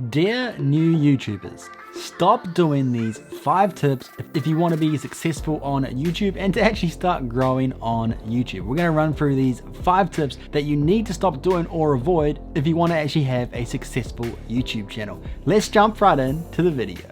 Dear new YouTubers, stop doing these 5 tips if you want to be successful on YouTube and to actually start growing on YouTube. We're going to run through these 5 tips that you need to stop doing or avoid if you want to actually have a successful YouTube channel. Let's jump right into the video.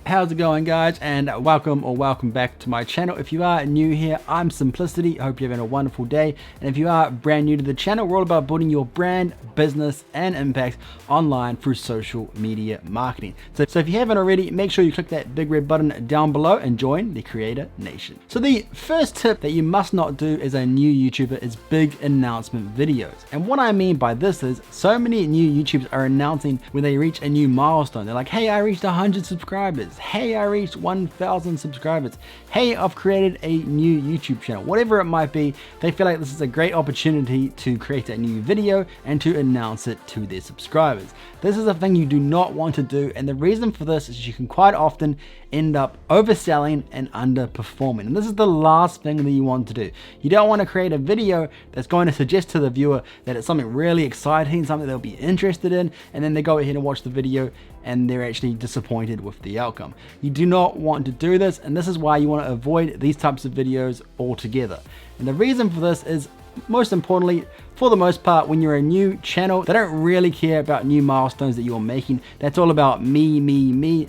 How's it going, guys, and welcome back to my channel. If you are new here, I'm Simplicity. I hope you're having a wonderful day, and if you are brand new to the channel, we're all about building your brand, business and impact online through social media marketing. So if you haven't already, make sure you click that big red button down below and join the Creator Nation. So the first tip that you must not do as a new YouTuber is big announcement videos. And what I mean by this is so many new YouTubers are announcing when they reach a new milestone. They're like, hey, I reached 100 subscribers. Hey, I reached 1,000 subscribers. Hey, I've created a new YouTube channel. Whatever it might be, they feel like this is a great opportunity to create a new video and to announce it to their subscribers. This is a thing you do not want to do, and the reason for this is you can quite often end up overselling and underperforming. And this is the last thing that you want to do. You don't want to create a video that's going to suggest to the viewer that it's something really exciting, something they'll be interested in, and then they go ahead and watch the video and they're actually disappointed with the outcome. You do not want to do this, and this is why you want to avoid these types of videos altogether. And the reason for this is, most importantly, for the most part, when you're a new channel, they don't really care about new milestones that you're making. That's all about me,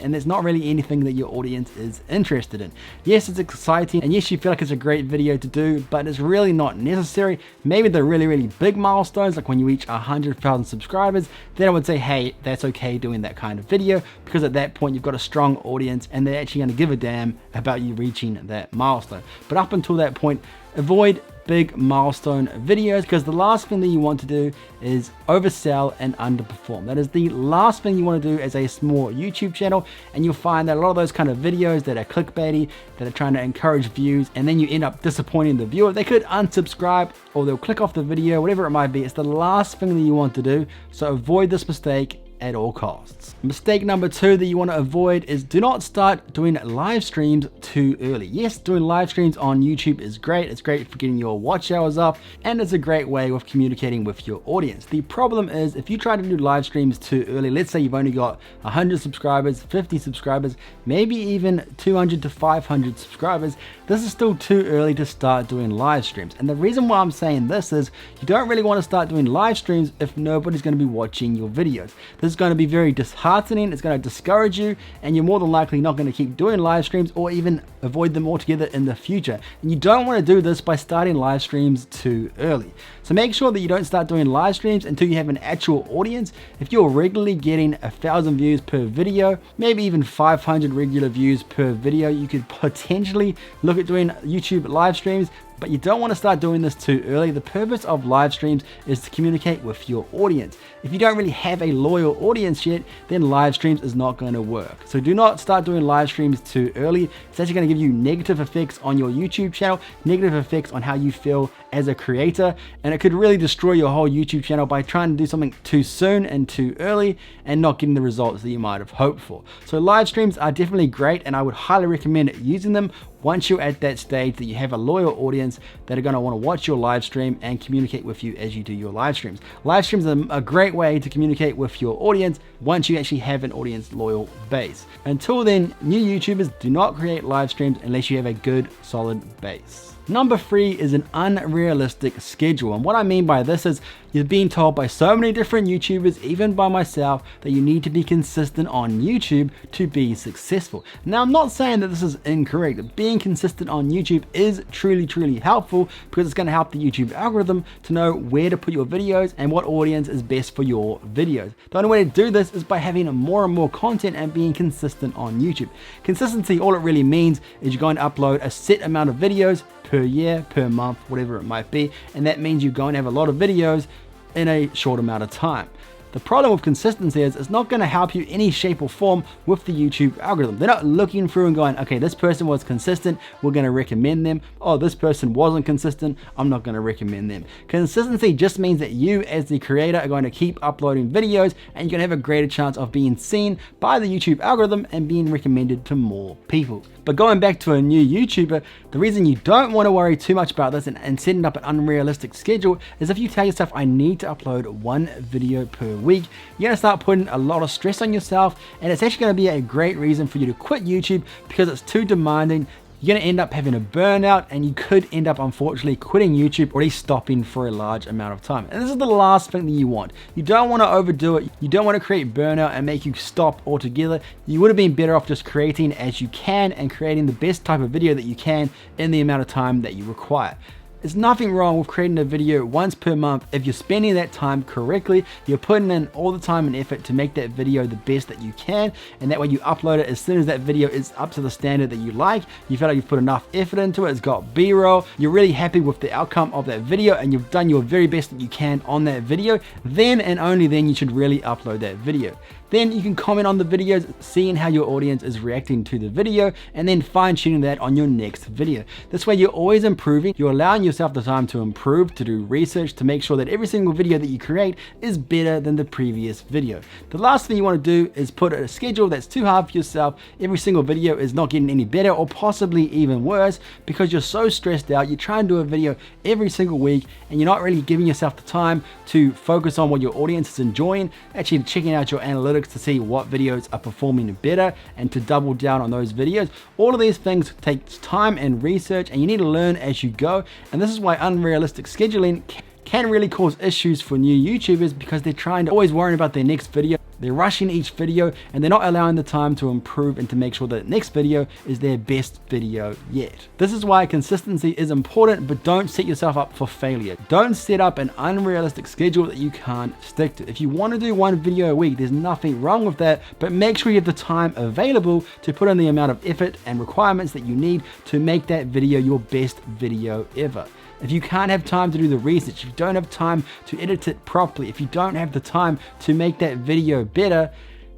and there's not really anything that your audience is interested in. Yes, it's exciting, and yes, you feel like it's a great video to do, but it's really not necessary. Maybe the really big milestones, like when you reach 100,000 subscribers, then I would say, hey, that's okay doing that kind of video, because at that point, you've got a strong audience, and they're actually gonna give a damn about you reaching that milestone. But up until that point, avoid big milestone videos, because the last thing that you want to do is oversell and underperform. That is the last thing you want to do as a small YouTube channel, and you'll find that a lot of those kind of videos that are clickbaity, that are trying to encourage views, and then you end up disappointing the viewer. They could unsubscribe or they'll click off the video, whatever it might be. It's the last thing that you want to do, so avoid this mistake at all costs. Mistake number 2 that you want to avoid is do not start doing live streams too early. Yes, doing live streams on YouTube is great. It's great for getting your watch hours up, and it's a great way of communicating with your audience. The problem is if you try to do live streams too early, let's say you've only got 100 subscribers, 50 subscribers, maybe even 200 to 500 subscribers, this is still too early to start doing live streams. And the reason why I'm saying this is you don't really want to start doing live streams if nobody's going to be watching your videos. This is going to be very disheartening, it's going to discourage you, and you're more than likely not going to keep doing live streams or even avoid them altogether in the future. And you don't want to do this by starting live streams too early. So make sure that you don't start doing live streams until you have an actual audience. If you're regularly getting 1,000 views per video, maybe even 500 regular views per video, you could potentially look at doing YouTube live streams. But you don't want to start doing this too early. The purpose of live streams is to communicate with your audience. If you don't really have a loyal audience yet, then live streams is not going to work. So do not start doing live streams too early. It's actually going to give you negative effects on your YouTube channel, negative effects on how you feel as a creator, and it could really destroy your whole YouTube channel by trying to do something too soon and too early and not getting the results that you might have hoped for. So live streams are definitely great, and I would highly recommend using them once you're at that stage that you have a loyal audience that are going to want to watch your live stream and communicate with you as you do your live streams. Live streams are a great way to communicate with your audience once you actually have an audience loyal base. Until then, new YouTubers do not create live streams unless you have a good, solid base. Number 3 is an unrealistic schedule. And what I mean by this is you're being told by so many different YouTubers, even by myself, that you need to be consistent on YouTube to be successful. Now, I'm not saying that this is incorrect. Being consistent on YouTube is truly helpful, because it's going to help the YouTube algorithm to know where to put your videos and what audience is best for your videos. The only way to do this is by having more and more content and being consistent on YouTube. Consistency, all it really means is you're going to upload a set amount of videos per year, per month, whatever it might be, and that means you're going to have a lot of videos in a short amount of time. The problem with consistency is it's not going to help you any shape or form with the YouTube algorithm. They're not looking through and going, okay, this person was consistent, we're going to recommend them. Oh, this person wasn't consistent, I'm not going to recommend them. Consistency just means that you as the creator are going to keep uploading videos, and you're going to have a greater chance of being seen by the YouTube algorithm and being recommended to more people. But going back to a new YouTuber, the reason you don't want to worry too much about this and setting up an unrealistic schedule is if you tell yourself, I need to upload one video per week, you're going to start putting a lot of stress on yourself, and it's actually going to be a great reason for you to quit YouTube because it's too demanding. You're going to end up having a burnout, and you could end up unfortunately quitting YouTube or at least stopping for a large amount of time. And this is the last thing that you want. You don't want to overdo it. You don't want to create burnout and make you stop altogether. You would have been better off just creating as you can and creating the best type of video that you can in the amount of time that you require. There's nothing wrong with creating a video once per month if you're spending that time correctly. You're putting in all the time and effort to make that video the best that you can, and that way you upload it as soon as that video is up to the standard that you like. You feel like you've put enough effort into it, it's got B-roll, you're really happy with the outcome of that video, and you've done your very best that you can on that video, then and only then you should really upload that video. Then you can comment on the videos, seeing how your audience is reacting to the video, and then fine-tuning that on your next video. This way you're always improving, you're allowing yourself the time to improve, to do research, to make sure that every single video that you create is better than the previous video. The last thing you want to do is put a schedule that's too hard for yourself. Every single video is not getting any better, or possibly even worse, because you're so stressed out. You try and do a video every single week, and you're not really giving yourself the time to focus on what your audience is enjoying, actually checking out your analytics to see what videos are performing better and to double down on those videos. All of these things takes time and research, and you need to learn as you go. And this is why unrealistic scheduling can really cause issues for new YouTubers, because they're trying to always worry about their next video. They're rushing each video, and they're not allowing the time to improve and to make sure that the next video is their best video yet. This is why consistency is important, but don't set yourself up for failure. Don't set up an unrealistic schedule that you can't stick to. If you want to do one video a week, there's nothing wrong with that, but make sure you have the time available to put in the amount of effort and requirements that you need to make that video your best video ever. If you can't have time to do the research, if you don't have time to edit it properly, if you don't have the time to make that video better,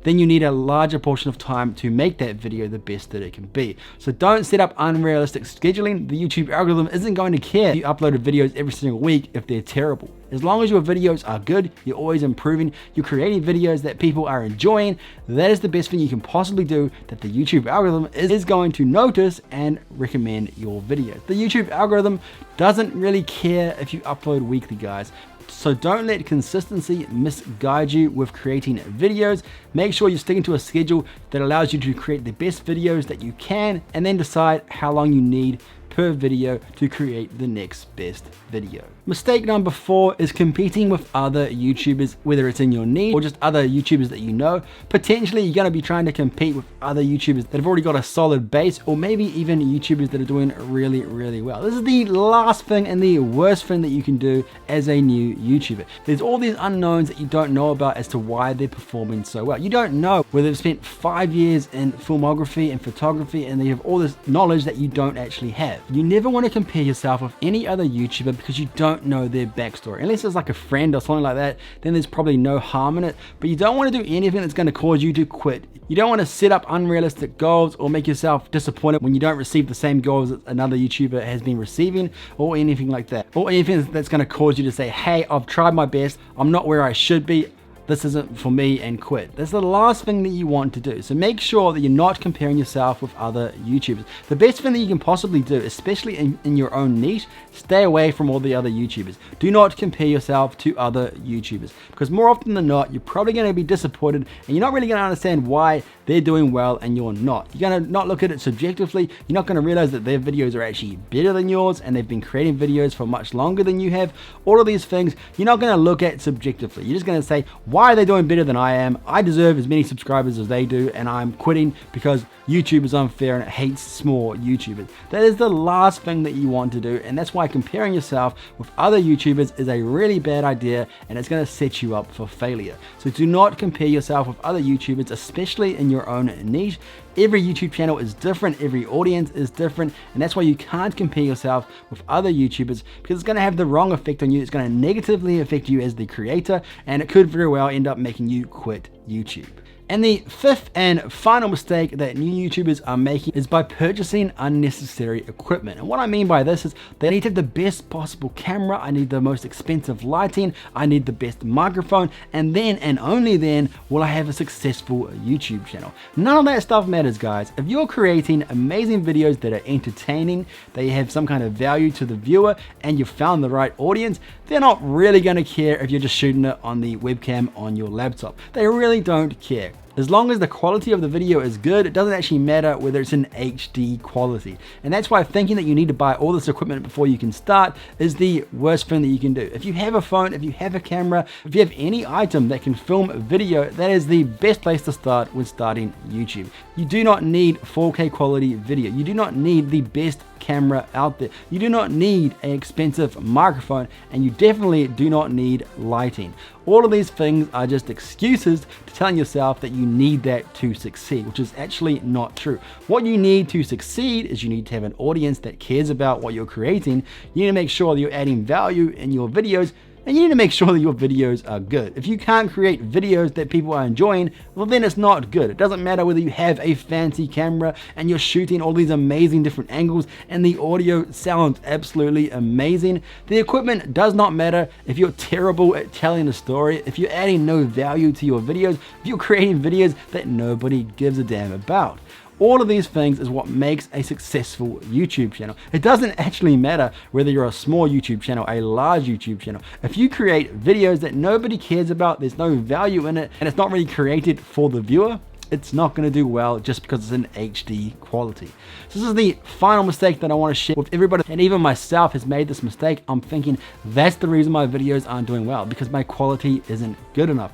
then you need a larger portion of time to make that video the best that it can be. So don't set up unrealistic scheduling. The YouTube algorithm isn't going to care if you upload videos every single week if they're terrible. As long as your videos are good, you're always improving, you're creating videos that people are enjoying, that is the best thing you can possibly do, that the YouTube algorithm is going to notice and recommend your video. The YouTube algorithm doesn't really care if you upload weekly, guys. So don't let consistency misguide you with creating videos. Make sure you're sticking to a schedule that allows you to create the best videos that you can, and then decide how long you need per video to create the next best video. Mistake number 4 is competing with other YouTubers, whether it's in your niche or just other YouTubers that you know. Potentially you're going to be trying to compete with other YouTubers that have already got a solid base, or maybe even YouTubers that are doing really well. This is the last thing and the worst thing that you can do as a new YouTuber. There's all these unknowns that you don't know about as to why they're performing so well. You don't know whether they've spent 5 years in filmography and photography, and they have all this knowledge that you don't actually have. You never want to compare yourself with any other YouTuber because you don't know their backstory. Unless it's like a friend or something like that, then there's probably no harm in it. But you don't want to do anything that's going to cause you to quit. You don't want to set up unrealistic goals or make yourself disappointed when you don't receive the same goals that another YouTuber has been receiving, or anything like that. Or anything that's going to cause you to say, hey, I've tried my best, I'm not where I should be, this isn't for me, and quit. That's the last thing that you want to do. So make sure that you're not comparing yourself with other YouTubers. The best thing that you can possibly do, especially in your own niche, stay away from all the other YouTubers. Do not compare yourself to other YouTubers, because more often than not, you're probably going to be disappointed, and you're not really going to understand why they're doing well and you're not. You're going to not look at it subjectively. You're not going to realize that their videos are actually better than yours, and they've been creating videos for much longer than you have. All of these things, you're not going to look at subjectively. You're just going to say, why are they doing better than I am? I deserve as many subscribers as they do, and I'm quitting because YouTube is unfair and it hates small YouTubers. That is the last thing that you want to do, and that's why comparing yourself with other YouTubers is a really bad idea, and it's going to set you up for failure. So do not compare yourself with other YouTubers, especially in your own niche. Every YouTube channel is different, every audience is different, and that's why you can't compare yourself with other YouTubers, because it's going to have the wrong effect on you. It's going to negatively affect you as the creator, and it could very well end up making you quit YouTube. And the fifth and final mistake that new YouTubers are making is by purchasing unnecessary equipment. And what I mean by this is they need to have the best possible camera, I need the most expensive lighting, I need the best microphone, and then and only then will I have a successful YouTube channel. None of that stuff matters, guys. If you're creating amazing videos that are entertaining, they have some kind of value to the viewer, and you've found the right audience, they're not really going to care if you're just shooting it on the webcam on your laptop. They really don't care. As long as the quality of the video is good, it doesn't actually matter whether it's in HD quality. And that's why thinking that you need to buy all this equipment before you can start is the worst thing that you can do. If you have a phone, if you have a camera, if you have any item that can film a video, that is the best place to start when starting YouTube. You do not need 4K quality video. You do not need the best camera out there. You do not need an expensive microphone, and you definitely do not need lighting. All of these things are just excuses to telling yourself that you need that to succeed, which is actually not true. What you need to succeed is you need to have an audience that cares about what you're creating. You need to make sure that you're adding value in your videos, and you need to make sure that your videos are good. If you can't create videos that people are enjoying, well then it's not good. It doesn't matter whether you have a fancy camera and you're shooting all these amazing different angles and the audio sounds absolutely amazing. The equipment does not matter if you're terrible at telling a story, if you're adding no value to your videos, if you're creating videos that nobody gives a damn about. All of these things is what makes a successful YouTube channel. It doesn't actually matter whether you're a small YouTube channel, a large YouTube channel. If you create videos that nobody cares about, there's no value in it, and it's not really created for the viewer, it's not going to do well just because it's in HD quality. So this is the final mistake that I want to share with everybody, and even myself has made this mistake. I'm thinking that's the reason my videos aren't doing well, because my quality isn't good enough.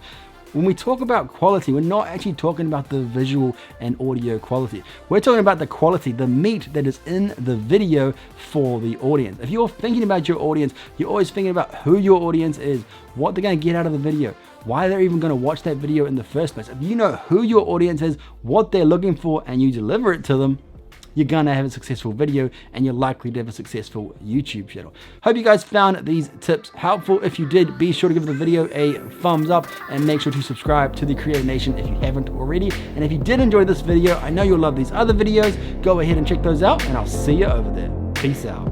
When we talk about quality, we're not actually talking about the visual and audio quality. We're talking about the quality, the meat that is in the video for the audience. If you're thinking about your audience, you're always thinking about who your audience is, what they're going to get out of the video, why they're even going to watch that video in the first place. If you know who your audience is, what they're looking for, and you deliver it to them, you're gonna have a successful video, and you're likely to have a successful YouTube channel. Hope you guys found these tips helpful. If you did, be sure to give the video a thumbs up and make sure to subscribe to the Creator Nation if you haven't already. And if you did enjoy this video, I know you'll love these other videos. Go ahead and check those out, and I'll see you over there. Peace out.